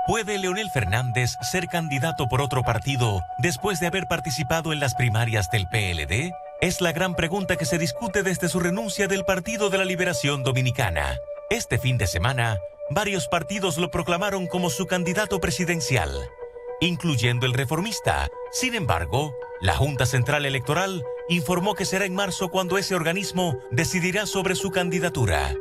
¿Puede Leonel Fernández ser candidato por otro partido después de haber participado en las primarias del PLD? Es la gran pregunta que se discute desde su renuncia del Partido de la Liberación Dominicana. Este fin de semana, varios partidos lo proclamaron como su candidato presidencial, incluyendo el Reformista. Sin embargo, la Junta Central Electoral informó que será en marzo cuando ese organismo decidirá sobre su candidatura.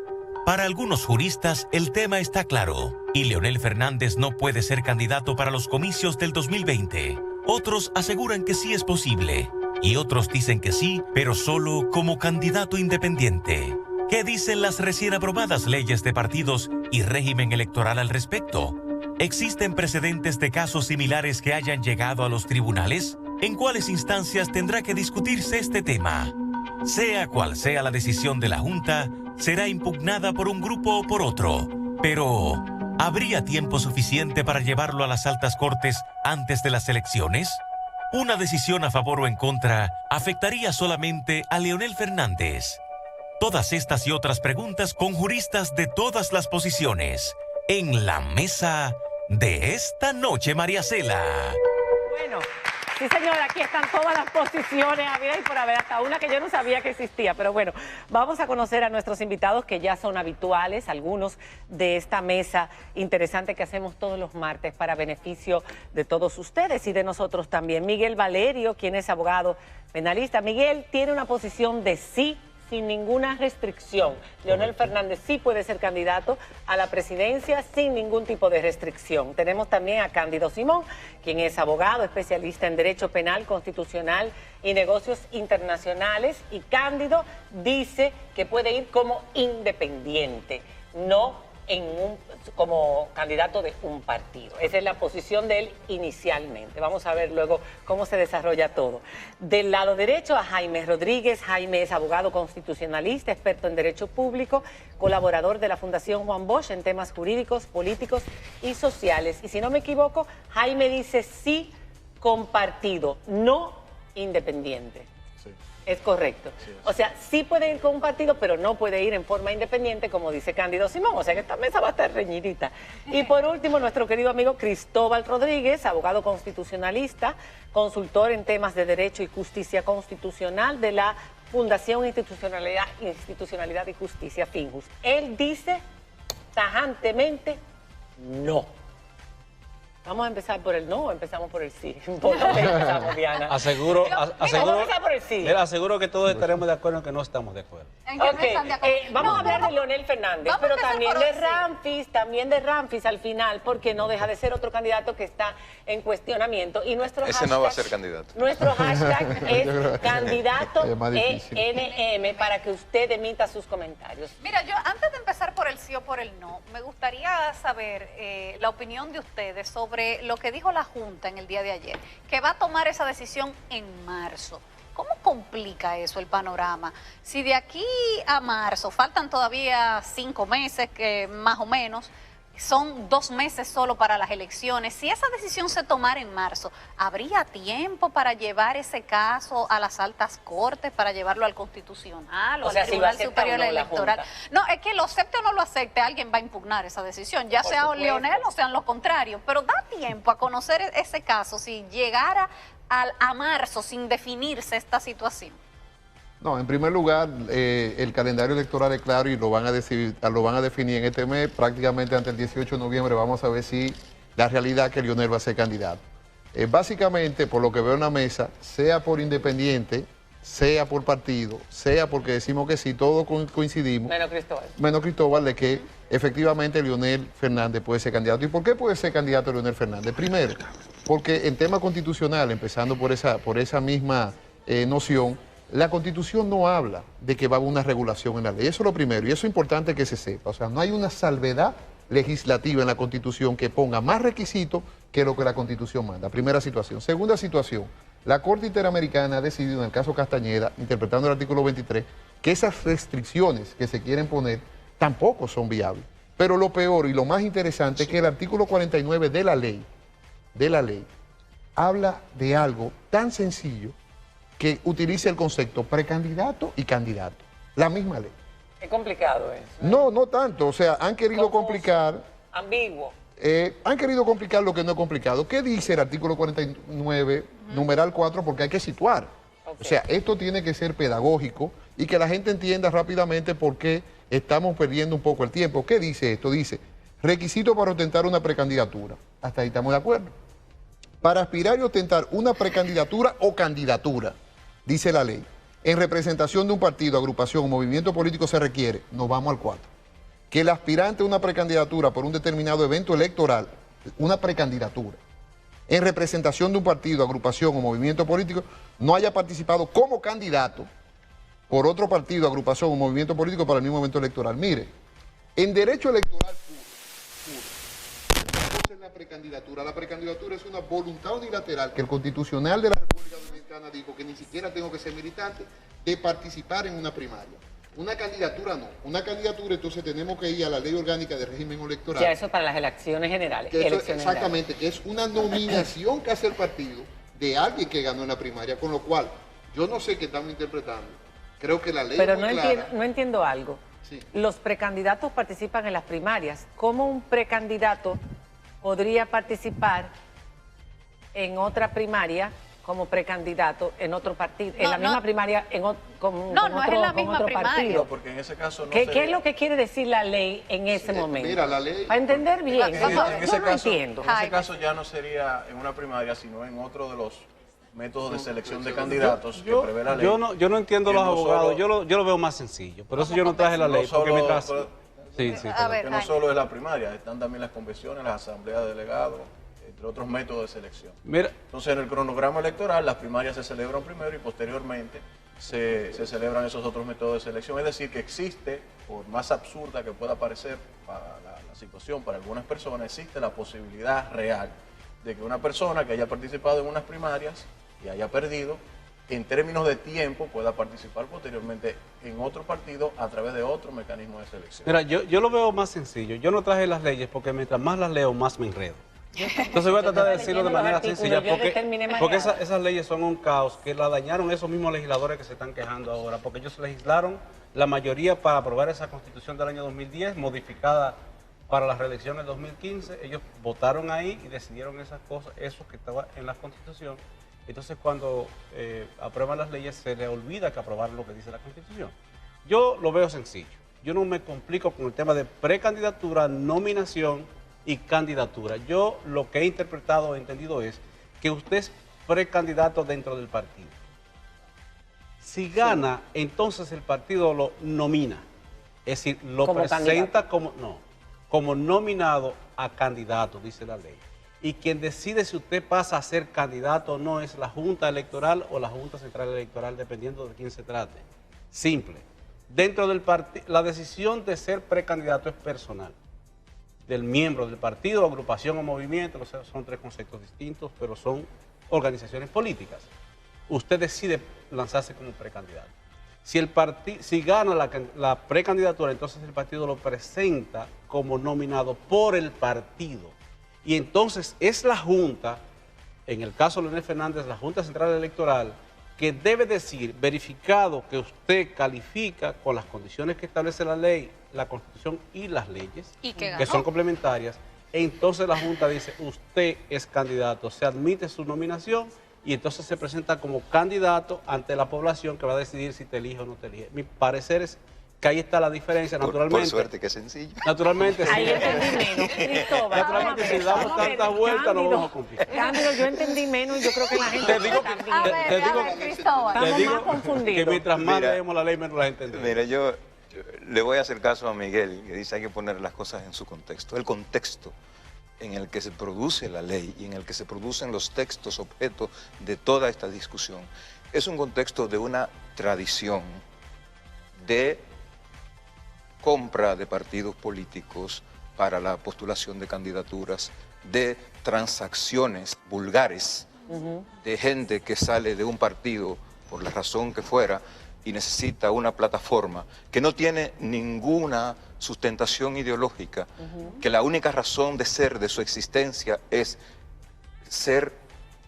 Para algunos juristas, el tema está claro, y Leonel Fernández no puede ser candidato para los comicios del 2020. Otros aseguran que sí es posible, y otros dicen que sí, pero solo como candidato independiente. ¿Qué dicen las recién aprobadas leyes de partidos y régimen electoral al respecto? ¿Existen precedentes de casos similares que hayan llegado a los tribunales? ¿En cuáles instancias tendrá que discutirse este tema? Sea cual sea la decisión de la Junta, será impugnada por un grupo o por otro. Pero, ¿habría tiempo suficiente para llevarlo a las altas cortes antes de las elecciones? Una decisión a favor o en contra afectaría solamente a Leonel Fernández. Todas estas y otras preguntas con juristas de todas las posiciones en la mesa de esta noche, María Cela. Bueno, sí señora, aquí están todas las posiciones, habida y por haber, hasta una que yo no sabía que existía, pero bueno, vamos a conocer a nuestros invitados que ya son habituales, algunos de esta mesa interesante que hacemos todos los martes para beneficio de todos ustedes y de nosotros también. Miguel Valerio, quien es abogado penalista. Miguel tiene una posición de sí, sin ninguna restricción. Leonel Fernández sí puede ser candidato a la presidencia sin ningún tipo de restricción. Tenemos también a Cándido Simón, quien es abogado, especialista en Derecho Penal, Constitucional y Negocios Internacionales. Y Cándido dice que puede ir como independiente, no como candidato de un partido. Esa es la posición de él inicialmente. Vamos a ver luego cómo se desarrolla todo. Del lado derecho a Jaime Rodríguez. Jaime es abogado constitucionalista, experto en derecho público, colaborador de la Fundación Juan Bosch en temas jurídicos, políticos y sociales. Y si no me equivoco, Jaime dice sí con partido, no independiente. Sí. Es correcto. Sí, o sea, sí puede ir con un partido, pero no puede ir en forma independiente, como dice Cándido Simón. O sea que esta mesa va a estar reñidita. Y por último, nuestro querido amigo Cristóbal Rodríguez, abogado constitucionalista, consultor en temas de derecho y justicia constitucional de la Fundación Institucionalidad y Justicia, FINJUS. Él dice tajantemente no. Vamos a empezar por el no o empezamos por el sí. ¿Por dónde empezamos, Diana? Aseguro Vamos a empezar por el sí. Mira, aseguro que todos estaremos de acuerdo en que no estamos de acuerdo. ¿En qué no están de acuerdo? Vamos a hablar de Leonel Fernández, Vamos pero a empezar también por de Ramfis al final, porque no deja de ser otro candidato que está en cuestionamiento. Y nuestro Ese hashtag, no va a ser candidato. Nuestro hashtag es candidato Es más difícil. ENM para que usted emita sus comentarios. Mira, yo antes de empezar por el sí o por el no, me gustaría saber la opinión de ustedes sobre lo que dijo la Junta en el día de ayer, que va a tomar esa decisión en marzo. ¿Cómo complica eso el panorama? Si de aquí a marzo faltan todavía 5 meses, que más o menos, son 2 meses solo para las elecciones. Si esa decisión se tomara en marzo, ¿habría tiempo para llevar ese caso a las altas cortes, para llevarlo al Constitucional o sea, al si lo Tribunal acepta Superior o no la Electoral? Junta. No, es que lo acepte o no lo acepte, alguien va a impugnar esa decisión, ya Por sea supuesto. Leonel o sean los contrarios, pero da tiempo a conocer ese caso si llegara a marzo sin definirse esta situación. No, en primer lugar, el calendario electoral es claro y lo van a definir en este mes. Prácticamente antes del 18 de noviembre vamos a ver si la realidad que Leonel va a ser candidato. Básicamente, por lo que veo en la mesa, sea por independiente, sea por partido, sea porque decimos que sí, todos coincidimos. Menos Cristóbal, de que efectivamente Leonel Fernández puede ser candidato. ¿Y por qué puede ser candidato Leonel Fernández? Primero, porque en tema constitucional, empezando por esa misma noción, la Constitución no habla de que va a haber una regulación en la ley. Eso es lo primero, y eso es importante que se sepa. O sea, no hay una salvedad legislativa en la Constitución que ponga más requisitos que lo que la Constitución manda. Primera situación. Segunda situación, la Corte Interamericana ha decidido, en el caso Castañeda, interpretando el artículo 23, que esas restricciones que se quieren poner tampoco son viables. Pero lo peor y lo más interesante es que el artículo 49 de la ley, habla de algo tan sencillo que utilice el concepto precandidato y candidato. La misma ley. Es complicado eso. No tanto. O sea, han querido Confuso. complicar. Ambiguo. Han querido complicar lo que no es complicado. ¿Qué dice el artículo 49, numeral 4? Porque hay que situar. O sea, esto tiene que ser pedagógico y que la gente entienda rápidamente por qué estamos perdiendo un poco el tiempo. ¿Qué dice esto? Dice, requisito para ostentar una precandidatura. Hasta ahí estamos de acuerdo. Para aspirar y ostentar una precandidatura o candidatura, dice la ley, en representación de un partido, agrupación o movimiento político se requiere, nos vamos al 4, que el aspirante a una precandidatura por un determinado evento electoral, una precandidatura, en representación de un partido, agrupación o movimiento político, no haya participado como candidato por otro partido, agrupación o movimiento político para el mismo evento electoral. Mire, en derecho electoral puro, la precandidatura. La precandidatura es una voluntad unilateral que el Constitucional de la República Dominicana dijo que ni siquiera tengo que ser militante de participar en una primaria. Una candidatura no. Una candidatura, entonces tenemos que ir a la Ley Orgánica de Régimen Electoral. Ya eso para las elecciones generales. Que eso, exactamente, que es una nominación que hace el partido de alguien que ganó en la primaria, con lo cual yo no sé qué estamos interpretando. Creo que la ley Pero es muy clara. no entiendo algo. Sí. Los precandidatos participan en las primarias. ¿Cómo un precandidato podría participar en otra primaria como precandidato en otro partido, en la misma primaria con no otro, es en la misma otro primaria. partido? No, porque en ese caso no ¿Qué sería... es lo que quiere decir la ley en ese momento? Mira, la ley... Para entender bien, En ese no caso, entiendo. En ese caso ya no sería en una primaria, sino en otro de los métodos de selección de candidatos que prevé la ley. Yo no entiendo Que los no abogados, solo- yo lo veo más sencillo. Por eso yo no traje la ley, porque solo- mientras... pero- Sí, sí. A ver, que no Jaime. solo es la primaria, están también las convenciones, las asambleas de delegados, entre otros métodos de selección. Mira, Entonces, en el cronograma electoral, las primarias se celebran primero y posteriormente se celebran esos otros métodos de selección. Es decir, que existe, por más absurda que pueda parecer para la situación para algunas personas, existe la posibilidad real de que una persona que haya participado en unas primarias y haya perdido, en términos de tiempo pueda participar posteriormente en otro partido a través de otro mecanismo de selección. mira, yo lo veo más sencillo. Yo no traje las leyes porque mientras más las leo, más me enredo. Entonces voy a tratar de decirlo de manera sencilla, porque esas leyes son un caos que la dañaron esos mismos legisladores que se están quejando ahora, porque ellos legislaron la mayoría para aprobar esa Constitución del año 2010, modificada para las reelecciones del 2015. Ellos votaron ahí y decidieron esas cosas, eso que estaba en la Constitución. Entonces cuando aprueban las leyes se les olvida que aprobaron lo que dice la Constitución. Yo lo veo sencillo, yo no me complico con el tema de precandidatura, nominación y candidatura. Yo lo que he interpretado o entendido es que usted es precandidato dentro del partido. Si gana, entonces el partido lo nomina, es decir, lo Como presenta como nominado a candidato, dice la ley. Y quien decide si usted pasa a ser candidato o no es la Junta Electoral o la Junta Central Electoral, dependiendo de quién se trate. Simple. Dentro del partido, la decisión de ser precandidato es personal, del miembro del partido, agrupación o movimiento, o sea, son tres conceptos distintos, pero son organizaciones políticas. Usted decide lanzarse como precandidato. Si gana la precandidatura, entonces el partido lo presenta como nominado por el partido. Y entonces es la Junta, en el caso de Leonel Fernández, la Junta Central Electoral, que debe decir, verificado que usted califica con las condiciones que establece la ley, la Constitución y las leyes, Y que que son ganó. complementarias, entonces la Junta dice, usted es candidato, se admite su nominación y entonces se presenta como candidato ante la población que va a decidir si te elige o no te elige. Mi parecer es que ahí está la diferencia, naturalmente. Por suerte, que sencillo. Naturalmente, Ahí sí. entendí menos, Cristóbal. Naturalmente, si damos tantas vueltas, no vamos a complicar. Cándido, yo entendí menos y yo creo que la gente Te digo que- también. A ver, te digo- Cristóbal. Estamos Te digo más confundidos. que mientras más Mira, leemos la ley, menos la entendemos. Mira, yo le voy a hacer caso a Miguel, que dice hay que poner las cosas en su contexto. El contexto en el que se produce la ley y en el que se producen los textos objeto de toda esta discusión es un contexto de una tradición de compra de partidos políticos para la postulación de candidaturas, de transacciones vulgares, de gente que sale de un partido por la razón que fuera y necesita una plataforma que no tiene ninguna sustentación ideológica, que la única razón de ser de su existencia es ser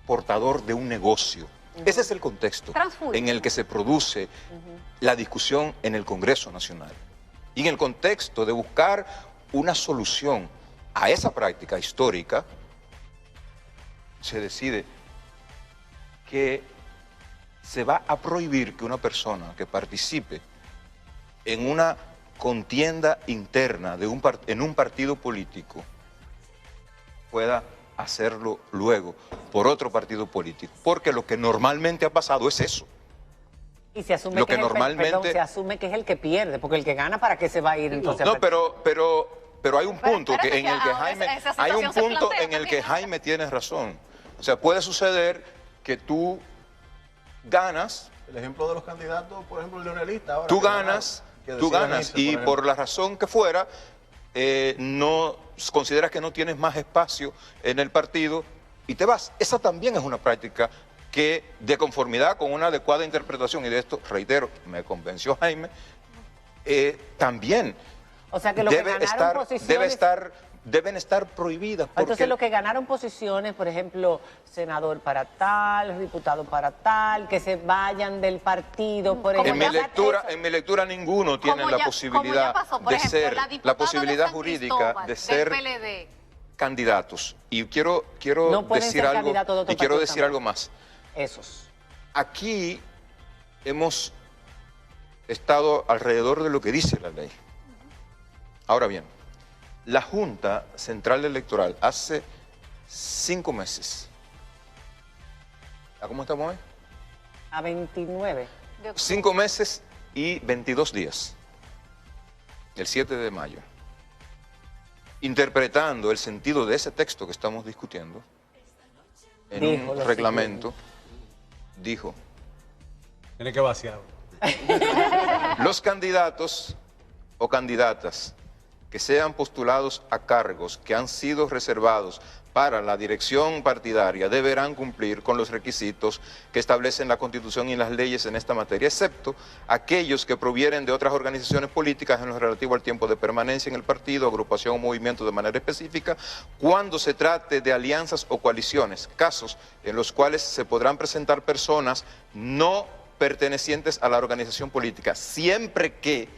portador de un negocio. Ese es el contexto Transfúgico. en el que se produce la discusión en el Congreso Nacional. Y en el contexto de buscar una solución a esa práctica histórica, se decide que se va a prohibir que una persona que participe en una contienda interna en un partido político pueda hacerlo luego por otro partido político, porque lo que normalmente ha pasado es eso. Y se asume Lo que, que normalmente- se asume que es el que pierde, porque el que gana, ¿para qué se va a ir entonces? No, pero hay un punto espérate, en el que ahora Jaime, esa hay un situación se punto plantea en el que también. Jaime tiene razón. O sea, puede suceder que tú ganas, El ejemplo de los candidatos, por ejemplo, el leonelista. Ahora tú que ganaron, ganas, que tú decían ganas irse, y ejemplo. por la razón que fuera, no consideras que no tienes más espacio en el partido y te vas. Esa también es una práctica que, de conformidad con una adecuada interpretación, y de esto, reitero, me convenció Jaime, también O sea que lo que ganaron posiciones... deben estar prohibidas. Porque Entonces, los que ganaron posiciones, por ejemplo, senador para tal, diputado para tal, que se vayan del partido, por Como ejemplo. en mi lectura ninguno tiene Como la ya posibilidad pasó, por de ejemplo, ser, la diputada la posibilidad de San jurídica Cristóbal, de del ser PLD. candidatos. Y quiero No pueden decir ser algo, candidatos de otro y quiero partido decir tampoco. algo más. Esos. Aquí hemos estado alrededor de lo que dice la ley. Ahora bien, la Junta Central Electoral hace 5 meses. ¿A cómo estamos hoy? A 29. de octubre. 5 meses y 22 días. El 7 de mayo. Interpretando el sentido de ese texto que estamos discutiendo en Dijo un lo reglamento, dijo: Tiene que vaciarlo. los candidatos o candidatas que sean postulados a cargos que han sido reservados para la dirección partidaria deberán cumplir con los requisitos que establecen la Constitución y las leyes en esta materia, excepto aquellos que provienen de otras organizaciones políticas en lo relativo al tiempo de permanencia en el partido, agrupación o movimiento de manera específica, cuando se trate de alianzas o coaliciones, casos en los cuales se podrán presentar personas no pertenecientes a la organización política, siempre que,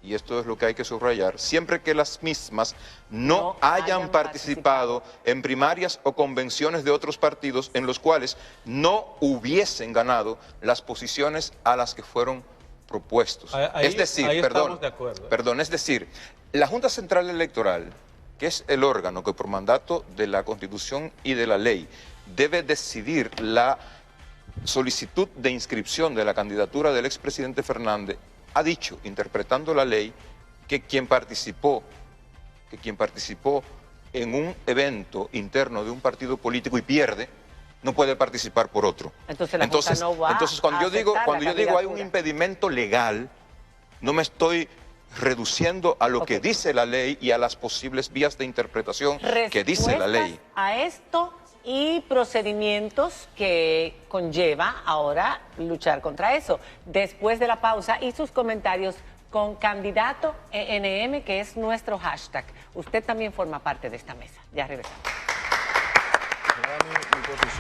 y esto es lo que hay que subrayar, siempre que las mismas no hayan participado en primarias o convenciones de otros partidos en los cuales no hubiesen ganado las posiciones a las que fueron propuestos. Ahí- es decir, ahí perdón, estamos de acuerdo. perdón, es decir, la Junta Central Electoral, que es el órgano que por mandato de la Constitución y de la ley debe decidir la solicitud de inscripción de la candidatura del expresidente Fernández, ha dicho, interpretando la ley, que quien participó en un evento interno de un partido político y pierde, no puede participar por otro. Entonces, la Junta no va entonces cuando a yo digo, aceptar la hay un candidatura. impedimento legal, no me estoy reduciendo a lo que Ok. dice la ley y a las posibles vías de interpretación que dice la ley. Respuestas a esto y procedimientos que conlleva ahora luchar contra eso. Después de la pausa y sus comentarios con candidato ENM, que es nuestro hashtag. Usted también forma parte de esta mesa. Ya regresamos. Mi posición.